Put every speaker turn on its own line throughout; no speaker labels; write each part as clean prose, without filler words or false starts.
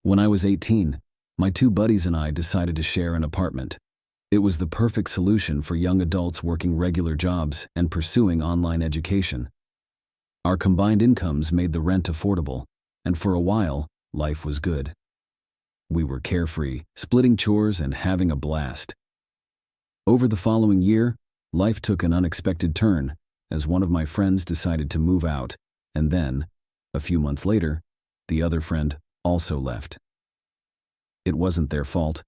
When I was 18, my two buddies and I decided to share an apartment. It was the perfect solution for young adults working regular jobs and pursuing online education. Our combined incomes made the rent affordable, and for a while, life was good. We were carefree, splitting chores and having a blast. Over the following year, life took an unexpected turn as one of my friends decided to move out, and then, a few months later, the other friend also left. It wasn't their fault.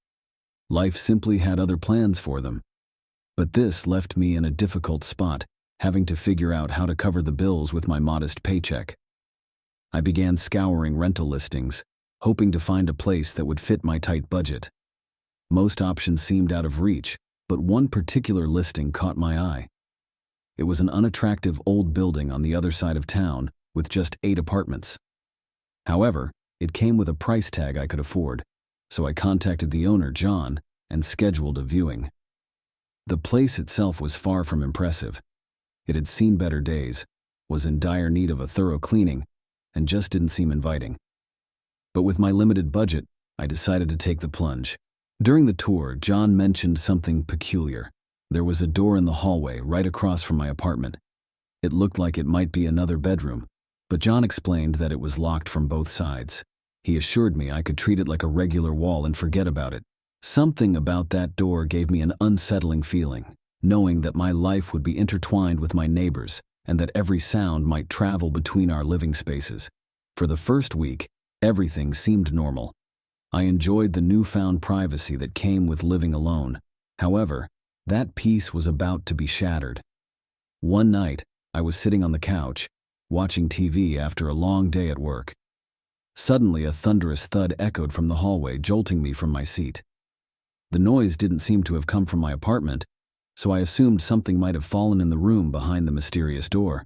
Life simply had other plans for them. But this left me in a difficult spot, having to figure out how to cover the bills with my modest paycheck. I began scouring rental listings, hoping to find a place that would fit my tight budget. Most options seemed out of reach, but one particular listing caught my eye. It was an unattractive old building on the other side of town with just 8 apartments. However, it came with a price tag I could afford, so I contacted the owner, John, and scheduled a viewing. The place itself was far from impressive. It had seen better days, was in dire need of a thorough cleaning, and just didn't seem inviting. But with my limited budget, I decided to take the plunge. During the tour, John mentioned something peculiar. There was a door in the hallway right across from my apartment. It looked like it might be another bedroom, but John explained that it was locked from both sides. He assured me I could treat it like a regular wall and forget about it. Something about that door gave me an unsettling feeling, knowing that my life would be intertwined with my neighbors and that every sound might travel between our living spaces. For the first week, everything seemed normal. I enjoyed the newfound privacy that came with living alone. However, that peace was about to be shattered. One night, I was sitting on the couch, watching TV after a long day at work. Suddenly, a thunderous thud echoed from the hallway, jolting me from my seat. The noise didn't seem to have come from my apartment, so I assumed something might have fallen in the room behind the mysterious door.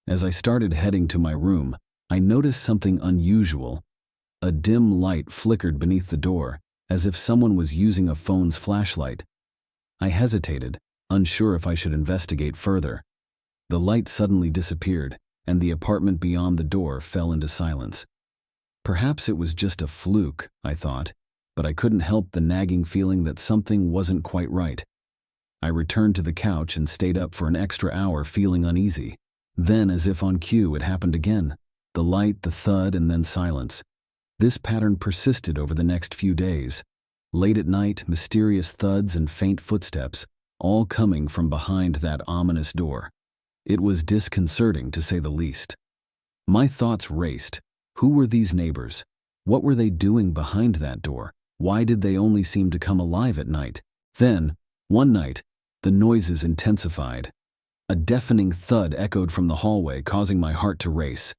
As I started heading to my room, I noticed something unusual. A dim light flickered beneath the door, as if someone was using a phone's flashlight. I hesitated, unsure if I should investigate further. The light suddenly disappeared, and the apartment beyond the door fell into silence. Perhaps it was just a fluke, I thought, but I couldn't help the nagging feeling that something wasn't quite right. I returned to the couch and stayed up for an extra hour feeling uneasy. Then, as if on cue, it happened again. The light, the thud, and then silence. This pattern persisted over the next few days. Late at night, mysterious thuds and faint footsteps, all coming from behind that ominous door. It was disconcerting, to say the least. My thoughts raced. Who were these neighbors? What were they doing behind that door? Why did they only seem to come alive at night? Then, one night, the noises intensified. A deafening thud echoed from the hallway, causing my heart to race.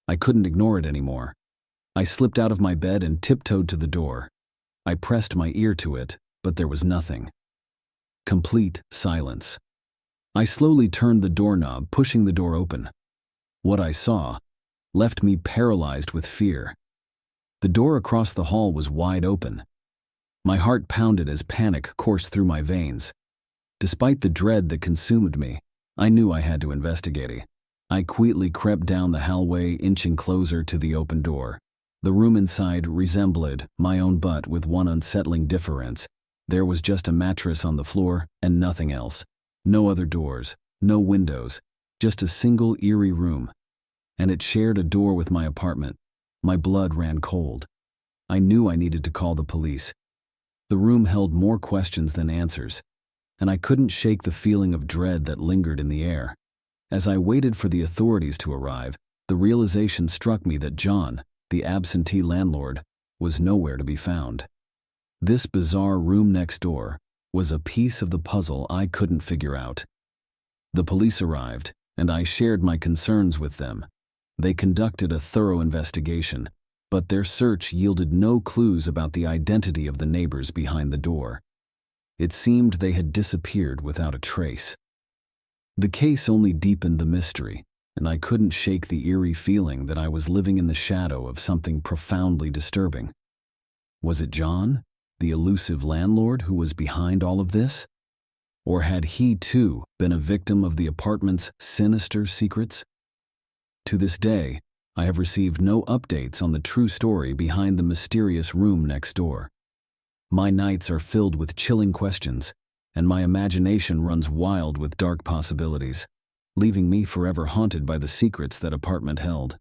I couldn't ignore it anymore. I slipped out of my bed and tiptoed to the door. I pressed my ear to it, but there was nothing. Complete silence. I slowly turned the doorknob, pushing the door open. What I saw left me paralyzed with fear. The door across the hall was wide open. My heart pounded as panic coursed through my veins. Despite the dread that consumed me, I knew I had to investigate. I quietly crept down the hallway, inching closer to the open door. The room inside resembled my own, but with one unsettling difference. There was just a mattress on the floor and nothing else. No other doors, no windows, just a single eerie room. And it shared a door with my apartment. My blood ran cold. I knew I needed to call the police. The room held more questions than answers, and I couldn't shake the feeling of dread that lingered in the air. As I waited for the authorities to arrive, the realization struck me that John, the absentee landlord, was nowhere to be found. This bizarre room next door was a piece of the puzzle I couldn't figure out. The police arrived, and I shared my concerns with them. They conducted a thorough investigation, but their search yielded no clues about the identity of the neighbors behind the door. It seemed they had disappeared without a trace. The case only deepened the mystery, and I couldn't shake the eerie feeling that I was living in the shadow of something profoundly disturbing. Was it John, the elusive landlord, who was behind all of this? Or had he, too, been a victim of the apartment's sinister secrets? To this day, I have received no updates on the true story behind the mysterious room next door. My nights are filled with chilling questions, and my imagination runs wild with dark possibilities, leaving me forever haunted by the secrets that apartment held.